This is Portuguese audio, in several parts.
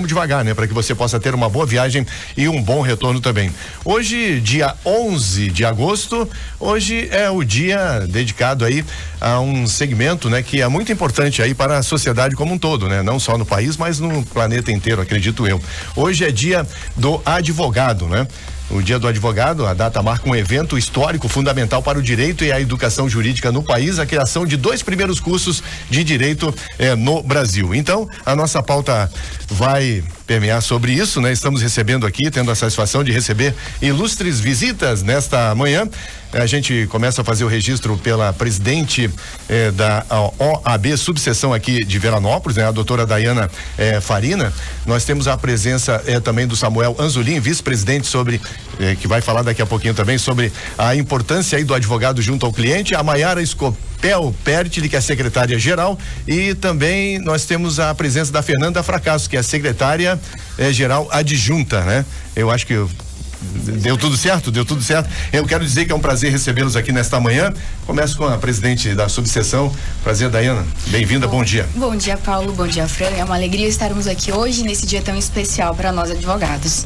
vamos devagar, né? Para que você possa ter uma boa viagem e um bom retorno também. Hoje, dia 11 de agosto, hoje é o dia dedicado aí a um segmento, né? Que é muito importante aí para a sociedade como um todo, né? Não só no país, mas no planeta inteiro, acredito eu. Hoje é dia do advogado, né? O Dia do Advogado, a data marca um evento histórico fundamental para o direito e a educação jurídica no país, a criação de 2 primeiros cursos de direito no Brasil. Então, a nossa pauta vai permear sobre isso, né? Estamos recebendo aqui, tendo a satisfação de receber ilustres visitas nesta manhã. A gente começa a fazer o registro pela presidente da OAB subseção aqui de Veranópolis, né? A doutora Dayana Farina. Nós temos a presença também do Samuel Anzolin, vice-presidente que vai falar daqui a pouquinho também sobre a importância aí do advogado junto ao cliente, a Maiara Scopel Pertile, que é a secretária-geral, e também nós temos a presença da Fernanda Fracasso, que é a secretária-geral adjunta, né? Eu acho que deu tudo certo? Deu tudo certo. Eu quero dizer que é um prazer recebê-los aqui nesta manhã. Começo com a presidente da subseção. Prazer, Dayana. Bem-vinda, bom dia. Bom dia, Paulo. Bom dia, Fran. É uma alegria estarmos aqui hoje, nesse dia tão especial para nós advogados.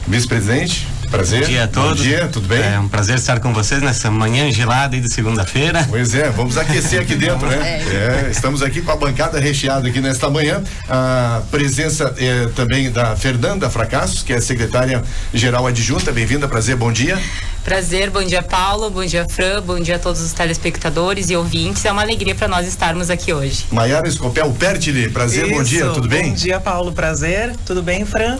Vice-presidente, prazer. Bom dia a todos. Bom dia, tudo bem? É um prazer estar com vocês nessa manhã gelada aí de segunda-feira. Pois é, vamos aquecer aqui dentro, né? Estamos aqui com a bancada recheada aqui nesta manhã. A presença também da Fernanda Fracassos, que é secretária-geral adjunta. Bem-vinda, prazer, bom dia. Prazer, bom dia, Paulo, bom dia, Fran, bom dia a todos os telespectadores e ouvintes. É uma alegria para nós estarmos aqui hoje. Maiara Scopel Pertile, prazer, bom dia, tudo bem? Bom dia, Paulo, prazer, tudo bem, Fran?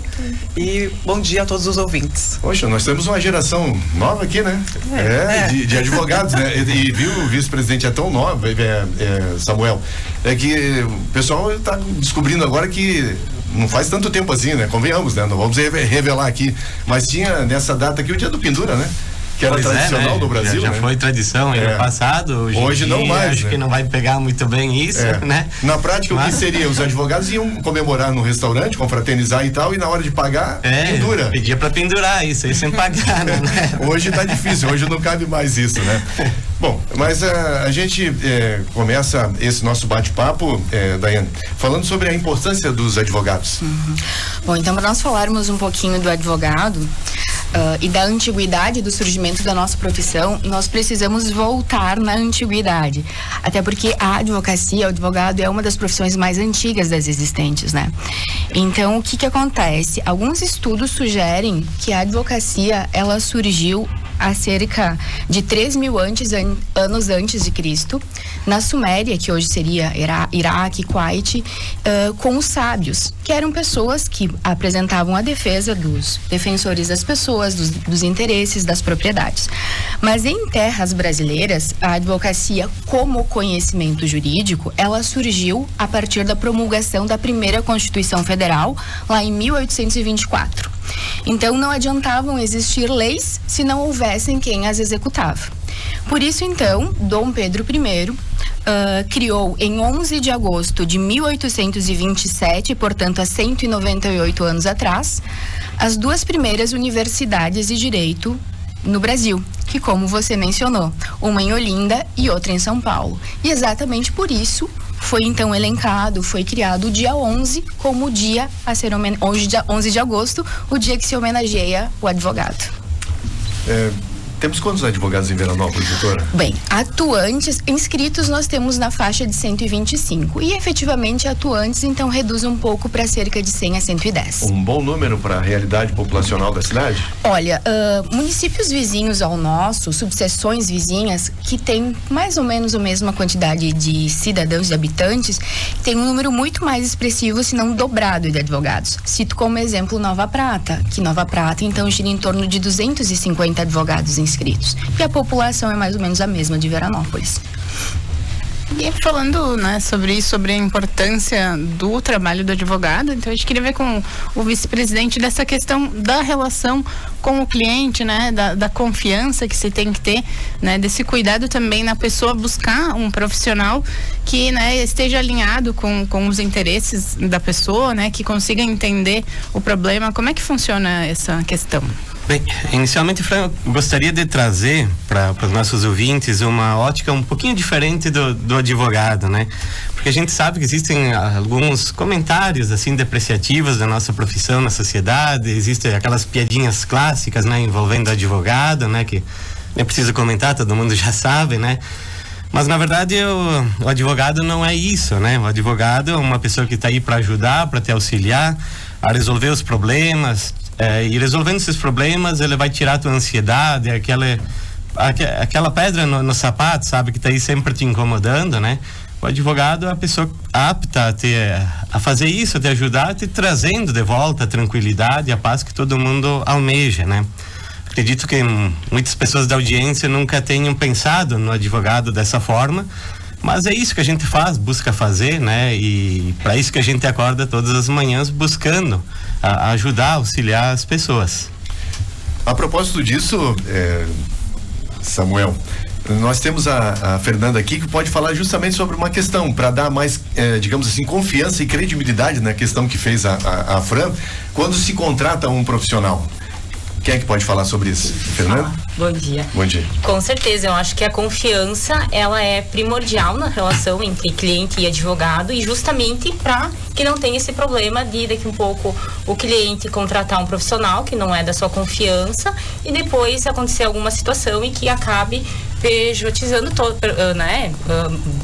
E bom dia a todos os ouvintes. Poxa, nós temos uma geração nova aqui, né? De advogados, né? E viu, o vice-presidente é tão nova, Samuel, é que o pessoal está descobrindo agora que não faz tanto tempo assim, né? Convenhamos, né? Não vamos revelar aqui, mas tinha nessa data aqui o dia do Pendura, né? Que era tradicional no Brasil, já né? foi tradição no passado. Hoje não mais, acho que não vai pegar muito bem isso, né? Na prática, o que seria? Os advogados iam comemorar no restaurante, confraternizar e tal, e na hora de pagar, pendura. Pedia pra pendurar isso aí sem pagar, né? Hoje tá difícil, hoje não cabe mais isso, né? Bom, mas a gente começa esse nosso bate-papo, Daiane, falando sobre a importância dos advogados. Bom, então, para nós falarmos um pouquinho do advogado e da antiguidade do surgimento da nossa profissão, nós precisamos voltar na antiguidade. Até porque a advocacia, o advogado, é uma das profissões mais antigas das existentes, né? Então, o que acontece? Alguns estudos sugerem que a advocacia, ela surgiu há cerca de 3.000 anos antes de Cristo, na Suméria, que hoje seria Iraque, Kuwait, com os sábios, que eram pessoas que apresentavam a defesa dos defensores das pessoas, dos interesses, das propriedades. Mas em terras brasileiras, a advocacia como conhecimento jurídico, ela surgiu a partir da promulgação da primeira Constituição Federal, lá em 1824. Então, não adiantavam existir leis se não houvessem quem as executava. Por isso, então, Dom Pedro I criou em 11 de agosto de 1827, portanto, há 198 anos atrás, as 2 primeiras universidades de direito no Brasil, que, como você mencionou, uma em Olinda e outra em São Paulo. E exatamente por isso foi então elencado, foi criado o dia 11 como o dia a ser hoje, dia 11 de agosto, o dia que se homenageia o advogado. Temos quantos advogados em Veranópolis, doutora? Bem, atuantes, inscritos nós temos na faixa de 125 e efetivamente atuantes, então reduz um pouco para cerca de 100 a 110. Um bom número para a realidade populacional da cidade? Olha, municípios vizinhos ao nosso, subseções vizinhas, que tem mais ou menos a mesma quantidade de cidadãos e habitantes, tem um número muito mais expressivo, se não dobrado, de advogados. Cito como exemplo Nova Prata, que Nova Prata então gira em torno de 250 advogados inscritos. E a população é mais ou menos a mesma de Veranópolis. E falando, né, sobre a importância do trabalho do advogado, então a gente queria ver com o vice-presidente dessa questão da relação com o cliente, né, da confiança que se tem que ter, né, desse cuidado também na pessoa buscar um profissional que, né, esteja alinhado com os interesses da pessoa, né, que consiga entender o problema. Como é que funciona essa questão? Bem, inicialmente, Fran, eu gostaria de trazer para os nossos ouvintes uma ótica um pouquinho diferente do advogado, né? Porque a gente sabe que existem alguns comentários, assim, depreciativos da nossa profissão na sociedade, existem aquelas piadinhas clássicas, né, envolvendo advogado, né, que nem preciso comentar, todo mundo já sabe, né? Mas, na verdade, o advogado não é isso, né? O advogado é uma pessoa que está aí para ajudar, para te auxiliar a resolver os problemas, e resolvendo esses problemas, ele vai tirar a tua ansiedade, aquela pedra no sapato, sabe, que está aí sempre te incomodando, né? O advogado é a pessoa apta a fazer isso, a te ajudar, te trazendo de volta a tranquilidade e a paz que todo mundo almeja, né? Acredito que muitas pessoas da audiência nunca tenham pensado no advogado dessa forma, mas é isso que a gente busca fazer, né? E para isso que a gente acorda todas as manhãs buscando ajudar, auxiliar as pessoas. A propósito disso, Samuel, nós temos a Fernanda aqui que pode falar justamente sobre uma questão para dar mais, digamos assim, confiança e credibilidade na questão que fez a Fran, quando se contrata um profissional. Quem é que pode falar sobre isso? Fernanda? Bom dia. Bom dia. Com certeza, eu acho que a confiança, ela é primordial na relação entre cliente e advogado, e justamente para que não tenha esse problema de daqui um pouco o cliente contratar um profissional que não é da sua confiança e depois acontecer alguma situação e que acabe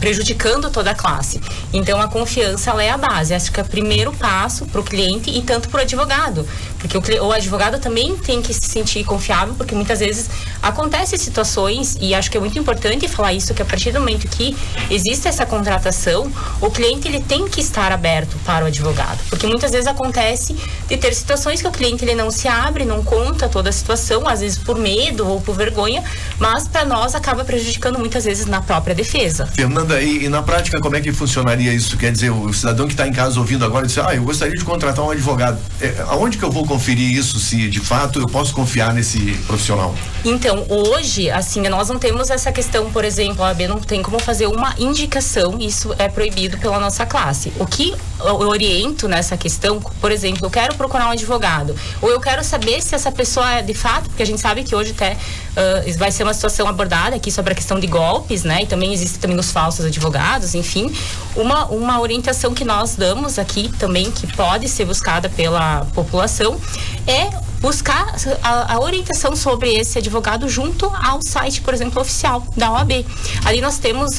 prejudicando toda a classe. Então, a confiança, ela é a base. Acho que é o primeiro passo para o cliente e tanto para o advogado, porque o advogado também tem que se sentir confiável, porque muitas vezes acontecem situações, e acho que é muito importante falar isso, que a partir do momento que existe essa contratação, o cliente, ele tem que estar aberto para o advogado, porque muitas vezes acontece de ter situações que o cliente, ele não se abre, não conta toda a situação, às vezes por medo ou por vergonha, mas para nós acaba prejudicando muitas vezes na própria defesa. Fernanda, e na prática como é que funcionaria isso? Quer dizer, o cidadão que está em casa ouvindo agora diz, eu gostaria de contratar um advogado. Aonde que eu vou conferir isso, se de fato eu posso confiar nesse profissional? Então, hoje, assim, nós não temos essa questão, por exemplo, a OAB não tem como fazer uma indicação, isso é proibido pela nossa classe. O que eu oriento nessa questão, por exemplo, eu quero procurar um advogado, ou eu quero saber se essa pessoa é de fato, porque a gente sabe que hoje até vai ser uma situação abordada aqui sobre a questão de golpes, né? E também existem também os falsos advogados, enfim. Uma orientação que nós damos aqui também, que pode ser buscada pela população, é buscar a orientação sobre esse advogado junto ao site, por exemplo, oficial da OAB. Ali nós temos,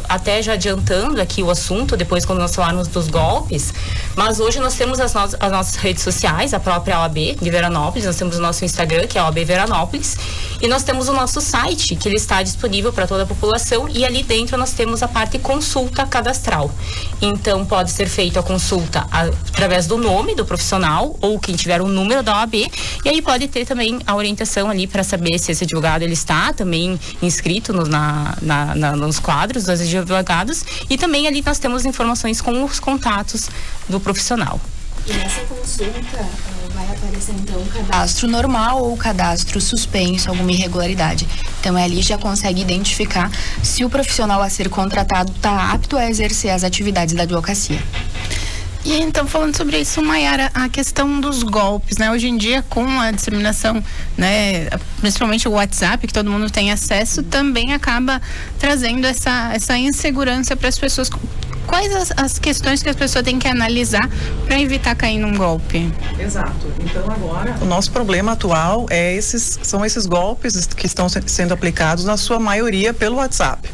até já adiantando aqui o assunto, depois quando nós falarmos dos golpes, mas hoje nós temos as nossas redes sociais, a própria OAB de Veranópolis, nós temos o nosso Instagram, que é a OAB Veranópolis, e nós temos o nosso site, que ele está disponível para toda a população, e ali dentro nós temos a parte consulta cadastral. Então, pode ser feita a consulta através do nome do profissional, ou quem tiver o número da OAB, e aí pode ter também a orientação ali para saber se esse advogado ele está também inscrito nos quadros dos advogados, e também ali nós temos informações com os contatos do profissional. E nessa consulta vai aparecer então um cadastro normal ou cadastro suspenso, alguma irregularidade. Então ali já consegue identificar se o profissional a ser contratado está apto a exercer as atividades da advocacia. E então, falando sobre isso, Maiara, a questão dos golpes, né? Hoje em dia, com a disseminação, né, principalmente o WhatsApp, que todo mundo tem acesso, também acaba trazendo essa insegurança para as pessoas. Quais as questões que as pessoas têm que analisar para evitar cair num golpe? Exato. Então agora o nosso problema atual são esses golpes que estão sendo aplicados na sua maioria pelo WhatsApp,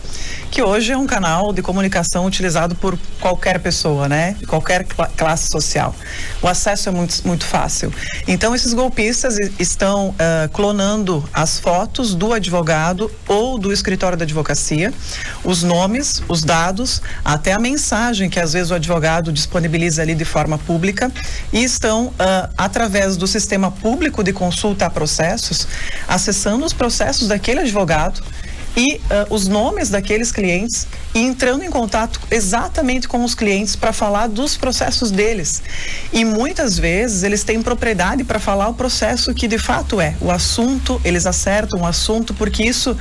que hoje é um canal de comunicação utilizado por qualquer pessoa, né? Qualquer classe social. O acesso é muito fácil. Então esses golpistas estão clonando as fotos do advogado ou do escritório da advocacia, os nomes, os dados, até a mensagem que às vezes o advogado disponibiliza ali de forma pública, e estão através do sistema público de consulta a processos, acessando os processos daquele advogado, e os nomes daqueles clientes e entrando em contato exatamente com os clientes para falar dos processos deles. E muitas vezes eles têm propriedade para falar o processo que de fato é o assunto, eles acertam o assunto, porque isso,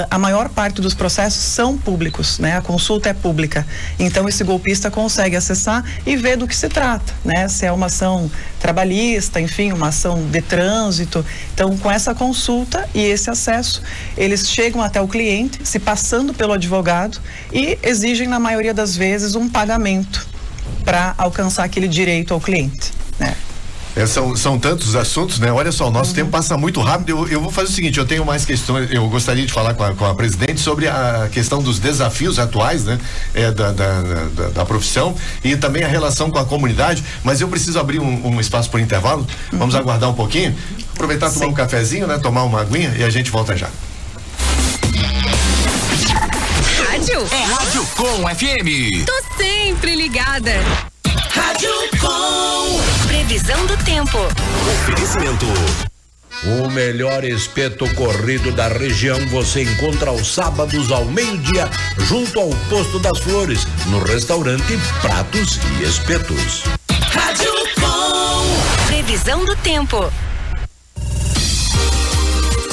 a maior parte dos processos são públicos, né? A consulta é pública. Então esse golpista consegue acessar e ver do que se trata, né? Se é uma ação trabalhista, enfim, uma ação de trânsito. Então, com essa consulta e esse acesso, eles chegam até o cliente, se passando pelo advogado, e exigem, na maioria das vezes, um pagamento para alcançar aquele direito ao cliente, né? São tantos assuntos, né? Olha só, o nosso tempo passa muito rápido. Eu vou fazer o seguinte, eu tenho mais questões, eu gostaria de falar com a presidente sobre a questão dos desafios atuais, né? Da profissão e também a relação com a comunidade, mas eu preciso abrir um espaço por intervalo. Vamos aguardar um pouquinho, aproveitar, tomar um cafezinho, né? Tomar uma aguinha e a gente volta já. Rádio? É Rádio Com FM. Tô sempre ligada. Rádio Com. Previsão do tempo. Oferecimento. O melhor espeto corrido da região você encontra aos sábados ao meio-dia, junto ao Posto das Flores, no restaurante Pratos e Espetos. Rádio Com. Previsão do tempo.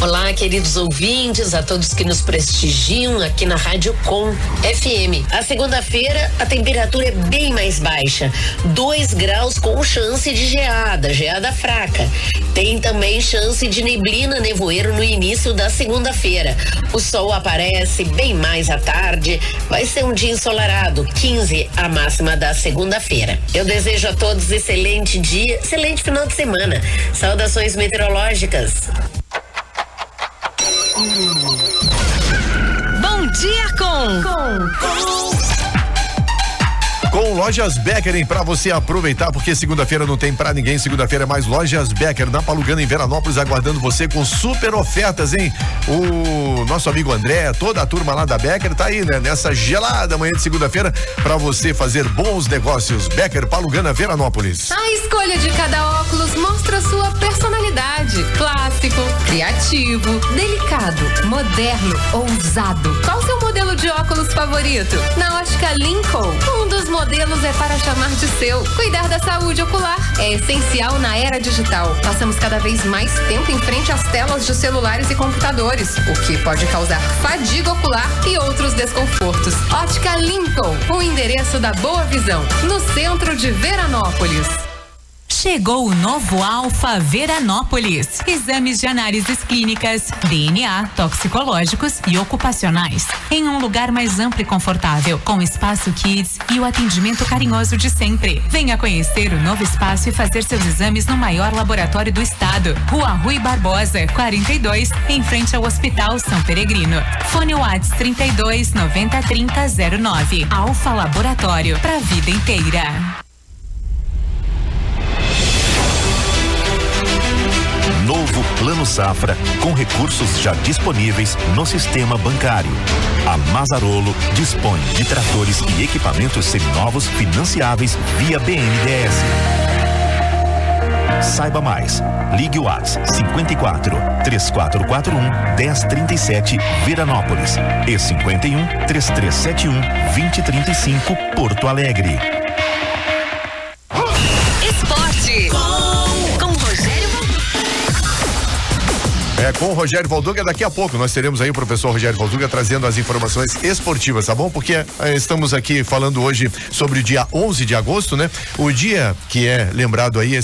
Olá, queridos ouvintes, a todos que nos prestigiam aqui na Rádio Com FM. A segunda-feira, a temperatura é bem mais baixa, 2 graus com chance de geada fraca. Tem também chance de neblina, nevoeiro no início da segunda-feira. O sol aparece bem mais à tarde, vai ser um dia ensolarado, 15 a máxima da segunda-feira. Eu desejo a todos excelente dia, excelente final de semana. Saudações meteorológicas. Bom dia Com Lojas Becker, hein? Pra você aproveitar, porque segunda-feira não tem pra ninguém, segunda-feira é mais Lojas Becker, na Palugana, em Veranópolis, aguardando você com super ofertas, hein? O nosso amigo André, toda a turma lá da Becker tá aí, né? Nessa gelada manhã de segunda-feira, pra você fazer bons negócios. Becker, Palugana, Veranópolis. A escolha de cada óculos mostra sua personalidade. Clássico, criativo, delicado, moderno, ousado. Qual seu modelo de óculos favorito? Na Ótica Lincoln, um dos modelos é para chamar de seu. Cuidar da saúde ocular é essencial na era digital. Passamos cada vez mais tempo em frente às telas de celulares e computadores, o que pode causar fadiga ocular e outros desconfortos. Ótica Lincoln, o endereço da boa visão, no centro de Veranópolis. Chegou o novo Alfa Veranópolis. Exames de análises clínicas, DNA, toxicológicos e ocupacionais. Em um lugar mais amplo e confortável, com espaço kids e o atendimento carinhoso de sempre. Venha conhecer o novo espaço e fazer seus exames no maior laboratório do estado. Rua Rui Barbosa, 42, em frente ao Hospital São Peregrino. Fone Whats 32 90 30 09. Alfa Laboratório, pra vida inteira. Novo Plano Safra, com recursos já disponíveis no sistema bancário. A Mazarolo dispõe de tratores e equipamentos seminovos financiáveis via BNDES. Saiba mais. Ligue o WhatsApp 54 3441 1037 Veranópolis e 51 3371 2035 Porto Alegre. Esporte. Com o Rogério Valduga, daqui a pouco nós teremos aí o professor Rogério Valduga trazendo as informações esportivas, tá bom? Porque estamos aqui falando hoje sobre o dia 11 de agosto, né? O dia que é lembrado aí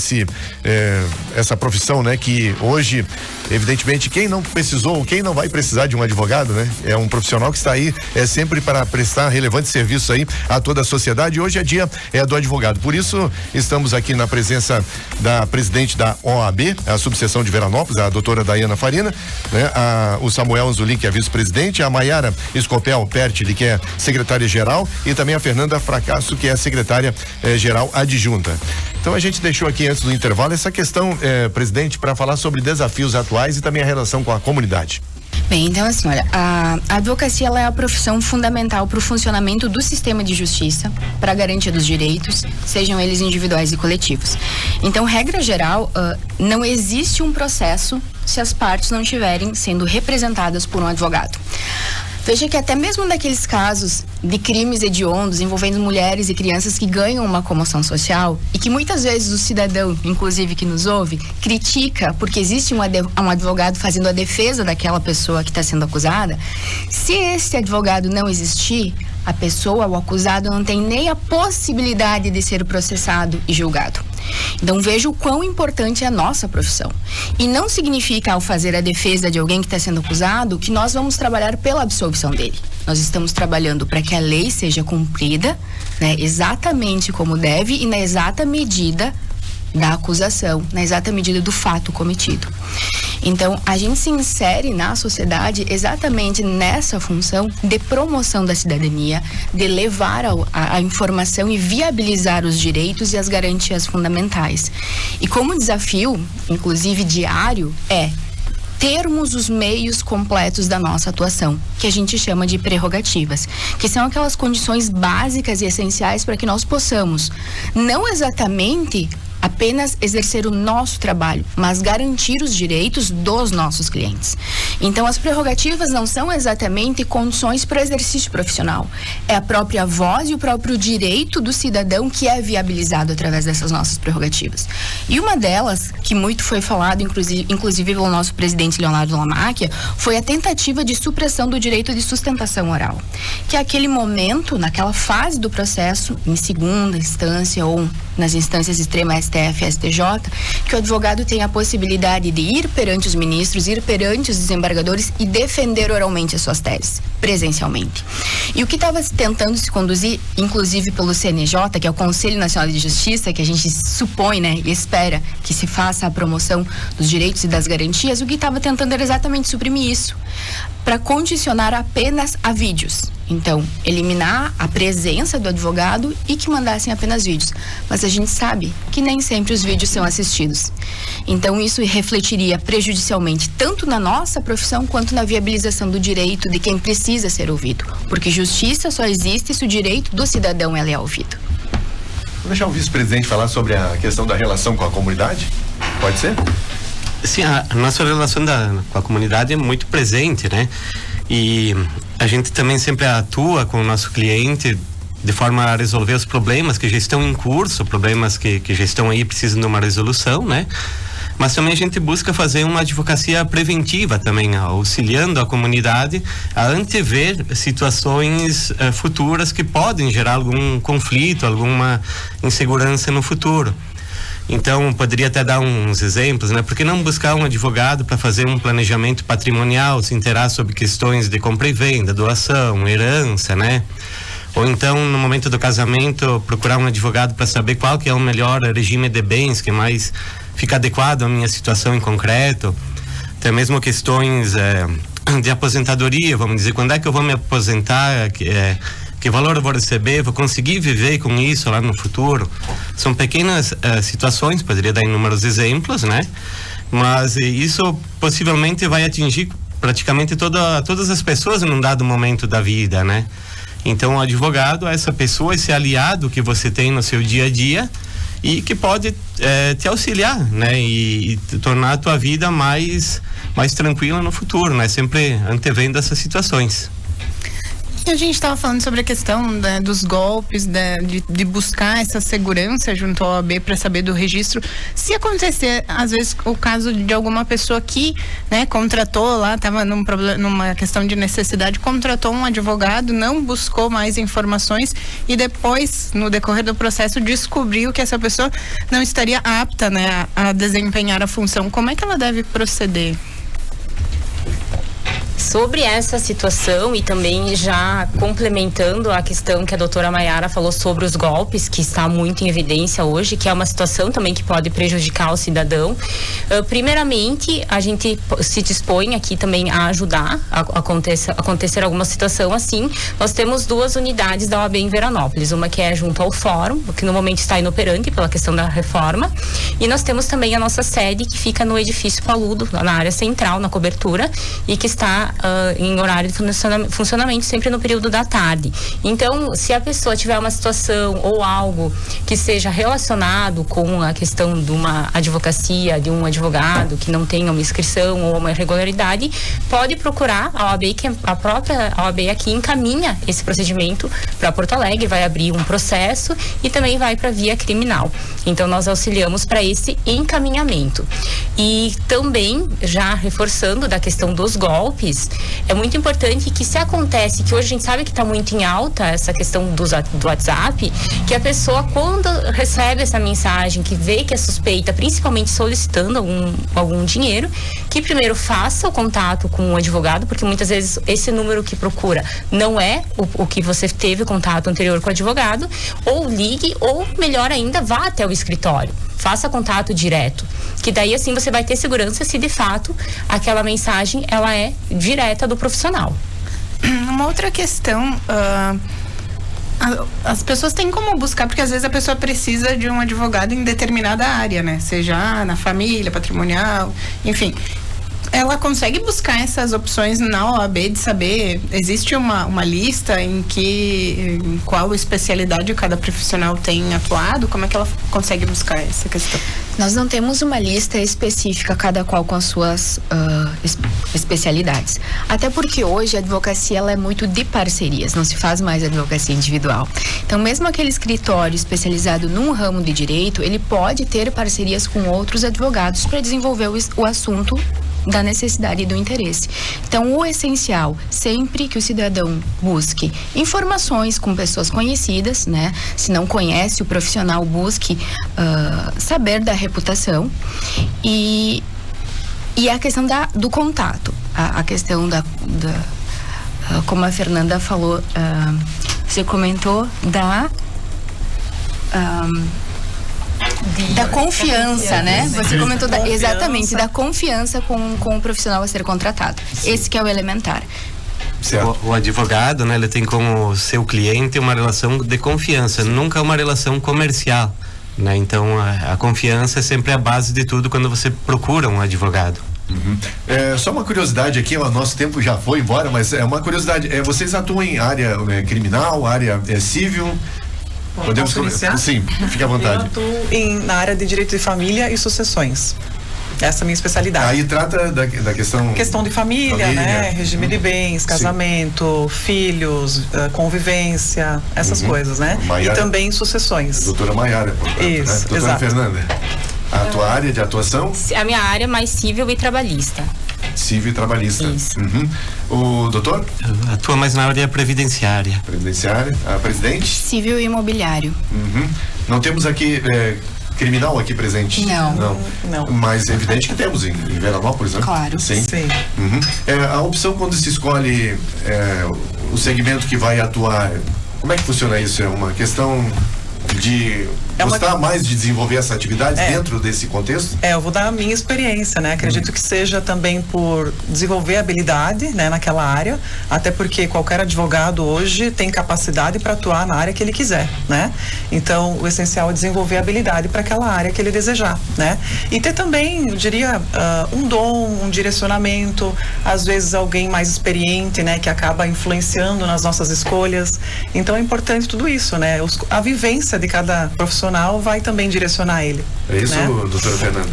essa profissão, né? Que hoje, evidentemente, quem não precisou, quem não vai precisar de um advogado, né? É um profissional que está aí sempre para prestar relevante serviço aí a toda a sociedade, e hoje é dia do advogado. Por isso, estamos aqui na presença da presidente da OAB, a subseção de Veranópolis, a doutora Daiana Farina, né? O Samuel Anzolin, que é vice-presidente, a Maiara Escopel Pertili, que é secretária-geral, e também a Fernanda Fracasso, que é secretária-geral adjunta. Então a gente deixou aqui antes do intervalo essa questão, presidente, para falar sobre desafios atuais e também a relação com a comunidade. Bem, então assim, olha, a advocacia ela é a profissão fundamental para o funcionamento do sistema de justiça, para a garantia dos direitos, sejam eles individuais e coletivos. Então, regra geral, não existe um processo se as partes não estiverem sendo representadas por um advogado. Veja que até mesmo naqueles casos de crimes hediondos envolvendo mulheres e crianças que ganham uma comoção social e que muitas vezes o cidadão, inclusive que nos ouve, critica porque existe um advogado fazendo a defesa daquela pessoa que está sendo acusada, se esse advogado não existir, a pessoa, o acusado, não tem nem a possibilidade de ser processado e julgado. Então veja o quão importante é a nossa profissão. E não significa, ao fazer a defesa de alguém que está sendo acusado, que nós vamos trabalhar pela absolvição dele. Nós estamos trabalhando para que a lei seja cumprida, né, exatamente como deve e na exata medida da acusação, na exata medida do fato cometido. Então, a gente se insere na sociedade exatamente nessa função de promoção da cidadania, de levar a informação e viabilizar os direitos e as garantias fundamentais. E como desafio, inclusive diário, é termos os meios completos da nossa atuação, que a gente chama de prerrogativas, que são aquelas condições básicas e essenciais para que nós possamos, não exatamente apenas exercer o nosso trabalho, mas garantir os direitos dos nossos clientes. Então, as prerrogativas não são exatamente condições para o exercício profissional. É a própria voz e o próprio direito do cidadão que é viabilizado através dessas nossas prerrogativas. E uma delas, que muito foi falado, inclusive pelo nosso presidente Leonardo Lamacchia, foi a tentativa de supressão do direito de sustentação oral. Que é aquele momento, naquela fase do processo, em segunda instância ou nas instâncias extremas STF e STJ, que o advogado tem a possibilidade de ir perante os ministros, ir perante os desembargadores e defender oralmente as suas teses, presencialmente. E o que estava tentando se conduzir, inclusive pelo CNJ, que é o Conselho Nacional de Justiça, que a gente supõe, né, e espera que se faça a promoção dos direitos e das garantias, o que estava tentando era exatamente suprimir isso, para condicionar apenas a vídeos. Então, eliminar a presença do advogado e que mandassem apenas vídeos. Mas a gente sabe que nem sempre os vídeos são assistidos. Então, isso refletiria prejudicialmente tanto na nossa profissão quanto na viabilização do direito de quem precisa ser ouvido. Porque justiça só existe se o direito do cidadão é ouvido. Vou deixar o vice-presidente falar sobre a questão da relação com a comunidade. Pode ser? Sim, a nossa relação com a comunidade é muito presente, né? E a gente também sempre atua com o nosso cliente de forma a resolver os problemas que já estão em curso, problemas que já estão aí, precisam de uma resolução, né? Mas também a gente busca fazer uma advocacia preventiva também, auxiliando a comunidade a antever situações futuras que podem gerar algum conflito, alguma insegurança no futuro. Então, poderia até dar uns exemplos, né? Por que não buscar um advogado para fazer um planejamento patrimonial, se inteirar sobre questões de compra e venda, doação, herança, né? Ou então, no momento do casamento, procurar um advogado para saber qual que é o melhor regime de bens, que mais fica adequado à minha situação em concreto. Até mesmo questões de aposentadoria, vamos dizer, quando é que eu vou me aposentar, que valor eu vou receber, vou conseguir viver com isso lá no futuro. São pequenas situações, poderia dar inúmeros exemplos, né? Mas isso possivelmente vai atingir praticamente todas as pessoas num dado momento da vida, né? Então o advogado é essa pessoa, esse aliado que você tem no seu dia a dia e que pode te auxiliar, né? E tornar a tua vida mais tranquila no futuro, né? Sempre antevendo essas situações. A gente estava falando sobre a questão, né, dos golpes, de buscar essa segurança junto ao OAB para saber do registro. Se acontecer, às vezes, o caso de alguma pessoa que, né, contratou lá, estava numa questão de necessidade, contratou um advogado, não buscou mais informações e depois, no decorrer do processo, descobriu que essa pessoa não estaria apta, né, a desempenhar a função. Como é que ela deve proceder? Sobre essa situação e também já complementando a questão que a doutora Maiara falou sobre os golpes, que está muito em evidência hoje, que é uma situação também que pode prejudicar o cidadão. Primeiramente, a gente se dispõe aqui também a ajudar a acontecer alguma situação assim. Nós temos 2 unidades da OAB em Veranópolis, uma que é junto ao fórum, que no momento está inoperante pela questão da reforma, e nós temos também a nossa sede que fica no edifício Paludo, na área central, na cobertura, e que está em horário de funcionamento, sempre no período da tarde. Então, se a pessoa tiver uma situação ou algo que seja relacionado com a questão de uma advocacia, de um advogado que não tenha uma inscrição ou uma irregularidade, pode procurar a OAB, que a própria OAB aqui encaminha esse procedimento para Porto Alegre, vai abrir um processo e também vai para via criminal. Então, nós auxiliamos para esse encaminhamento. E também, já reforçando da questão dos golpes, é muito importante que, se acontece, que hoje a gente sabe que está muito em alta essa questão do WhatsApp, que a pessoa, quando recebe essa mensagem, que vê que é suspeita, principalmente solicitando algum dinheiro, que primeiro faça o contato com o advogado, porque muitas vezes esse número que procura não é o que você teve contato anterior com o advogado, ou ligue, ou melhor ainda, vá até o escritório. Faça contato direto, que daí assim você vai ter segurança se de fato aquela mensagem ela é direta do profissional. Uma outra questão, as pessoas têm como buscar, porque às vezes a pessoa precisa de um advogado em determinada área, né? Seja na família, patrimonial, enfim. Ela consegue buscar essas opções na OAB de saber, existe uma lista em qual especialidade cada profissional tem atuado? Como é que ela consegue buscar essa questão? Nós não temos uma lista específica, cada qual com as suas especialidades. Até porque hoje a advocacia ela é muito de parcerias, não se faz mais advocacia individual. Então, mesmo aquele escritório especializado num ramo de direito, ele pode ter parcerias com outros advogados para desenvolver o assunto da necessidade e do interesse. Então, o essencial, sempre que o cidadão busque informações com pessoas conhecidas, né? Se não conhece o profissional, busque saber da reputação e a questão do contato, a questão como a Fernanda falou, você comentou da confiança, né? Você comentou exatamente da confiança com o profissional a ser contratado. Sim. Esse que é o elementar. O advogado, né? Ele tem como seu cliente uma relação de confiança, nunca uma relação comercial, né? Então a confiança é sempre a base de tudo quando você procura um advogado. Uhum. Só uma curiosidade aqui, o nosso tempo já foi embora, mas é uma curiosidade. Vocês atuam em área criminal, área civil? Podemos começar? Sim, fique à vontade. Eu atuo na área de direito de família e sucessões. Essa é a minha especialidade. Aí trata da questão de família, né? Regime de bens, casamento, filhos, convivência, essas coisas, né? Maiara, e também sucessões. Doutora Maiara, portanto, isso, né? Doutora exato. Fernanda, a tua área de atuação? A minha área é mais civil e trabalhista. Civil e trabalhista. Isso. Uhum. O doutor? Atua mais na área previdenciária. Previdenciária. A presidente? Civil e imobiliário. Uhum. Não temos aqui criminal aqui presente? Não. Mas é evidente que temos em Veranópolis, né? Claro. Sim. Sim. Uhum. A opção quando se escolhe o segmento que vai atuar, como é que funciona isso? É uma questão de gostar mais de desenvolver essa atividade dentro desse contexto? Eu vou dar a minha experiência, né? Acredito que seja também por desenvolver habilidade, né, naquela área, até porque qualquer advogado hoje tem capacidade para atuar na área que ele quiser, né? Então, o essencial é desenvolver habilidade para aquela área que ele desejar, né? E ter também, eu diria, um dom, um direcionamento, às vezes alguém mais experiente, né, que acaba influenciando nas nossas escolhas. Então, é importante tudo isso, né? A vivência de cada profissional vai também direcionar ele. É isso, né? doutora Fernanda?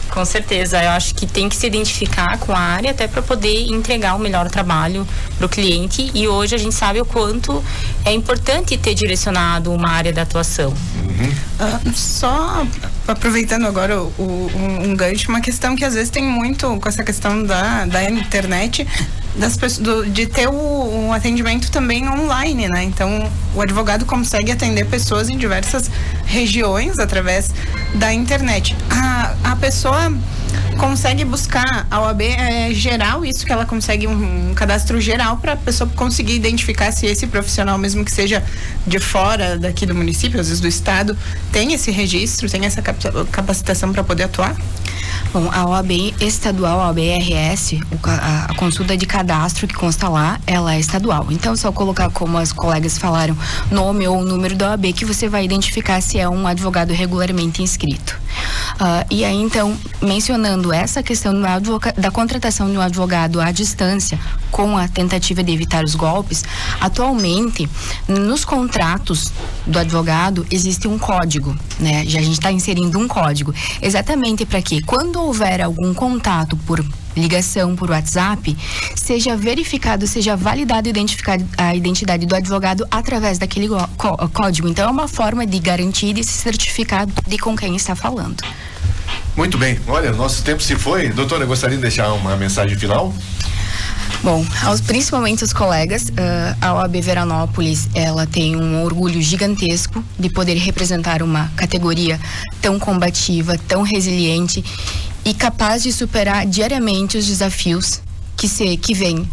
Com certeza, eu acho que tem que se identificar com a área até para poder entregar o melhor trabalho para o cliente, e hoje a gente sabe o quanto é importante ter direcionado uma área da atuação. Só aproveitando agora um gancho, uma questão que às vezes tem muito com essa questão da internet, das pessoas, de ter um atendimento também online, né? Então, o advogado consegue atender pessoas em diversas regiões através da internet. A pessoa consegue buscar, a OAB geral, isso que ela consegue um cadastro geral para a pessoa conseguir identificar se esse profissional, mesmo que seja de fora daqui do município, às vezes do estado, tem esse registro, tem essa capacitação para poder atuar? Bom, a OAB estadual, a OAB-RS, a consulta de cadastro que consta lá, ela é estadual. Então, só colocar, como as colegas falaram, nome ou número da OAB, que você vai identificar se é um advogado regularmente inscrito. E aí, então, mencionando essa questão da contratação de um advogado à distância com a tentativa de evitar os golpes, atualmente, nos contratos do advogado, existe um código, né? A gente está inserindo um código, exatamente para que, quando houver algum contato por ligação, por WhatsApp, seja verificado, seja validado a identidade do advogado através daquele código. Então, é uma forma de garantir esse certificado de com quem está falando. Muito bem. Olha, nosso tempo se foi. Doutora, gostaria de deixar uma mensagem final? Bom, principalmente os colegas, a OAB Veranópolis, ela tem um orgulho gigantesco de poder representar uma categoria tão combativa, tão resiliente e capaz de superar diariamente os desafios que vêm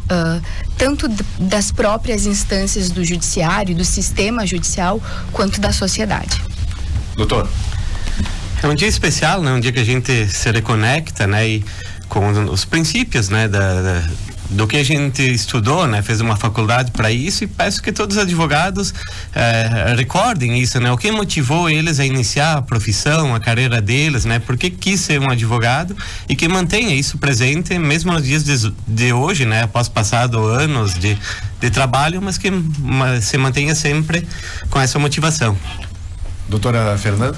tanto das próprias instâncias do judiciário, do sistema judicial, quanto da sociedade. Doutor? É um dia especial, né? Um dia que a gente se reconecta, né? E com os princípios, né? Do que a gente estudou, né? Fez uma faculdade para isso, e peço que todos os advogados recordem isso, né? O que motivou eles a iniciar a profissão, a carreira deles, né? Por que quis ser um advogado, e que mantenha isso presente mesmo nos dias de hoje, né? Após passado anos de trabalho, mas que se mantenha sempre com essa motivação. Doutora Fernanda?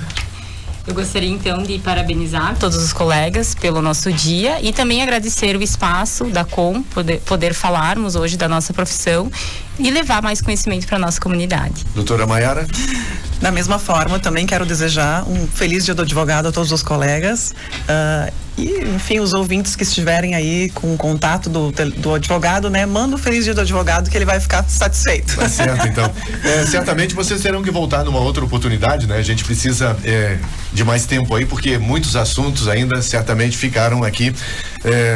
Eu gostaria então de parabenizar todos os colegas pelo nosso dia e também agradecer o espaço da COM, poder falarmos hoje da nossa profissão e levar mais conhecimento para a nossa comunidade. Doutora Maiara? Da mesma forma, também quero desejar um feliz dia do advogado a todos os colegas e, enfim, os ouvintes que estiverem aí com o contato do advogado, né? Manda um feliz dia do advogado que ele vai ficar satisfeito. Tá certo, então. Certamente vocês terão que voltar numa outra oportunidade, né? A gente precisa de mais tempo aí, porque muitos assuntos ainda certamente ficaram aqui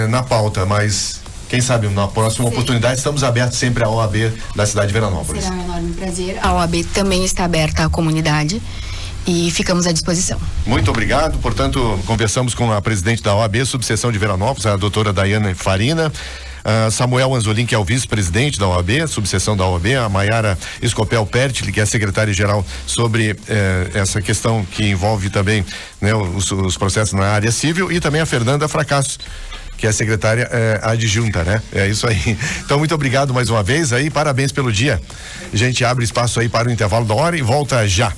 na pauta, mas quem sabe na próxima oportunidade estamos abertos sempre à OAB da cidade de Veranópolis. Será um enorme prazer. A OAB também está aberta à comunidade e ficamos à disposição. Muito obrigado. Portanto, conversamos com a presidente da OAB, subseção de Veranópolis, a doutora Daiane Farina, Samuel Anzolin, que é o vice-presidente da OAB, subseção da OAB, a Maiara Escopel Pertile, que é secretária-geral sobre essa questão que envolve também, né, os processos na área civil, e também a Fernanda Fracasso, que é a secretária adjunta, né? É isso aí. Então, muito obrigado mais uma vez aí, parabéns pelo dia. A gente abre espaço aí para o intervalo da hora e volta já.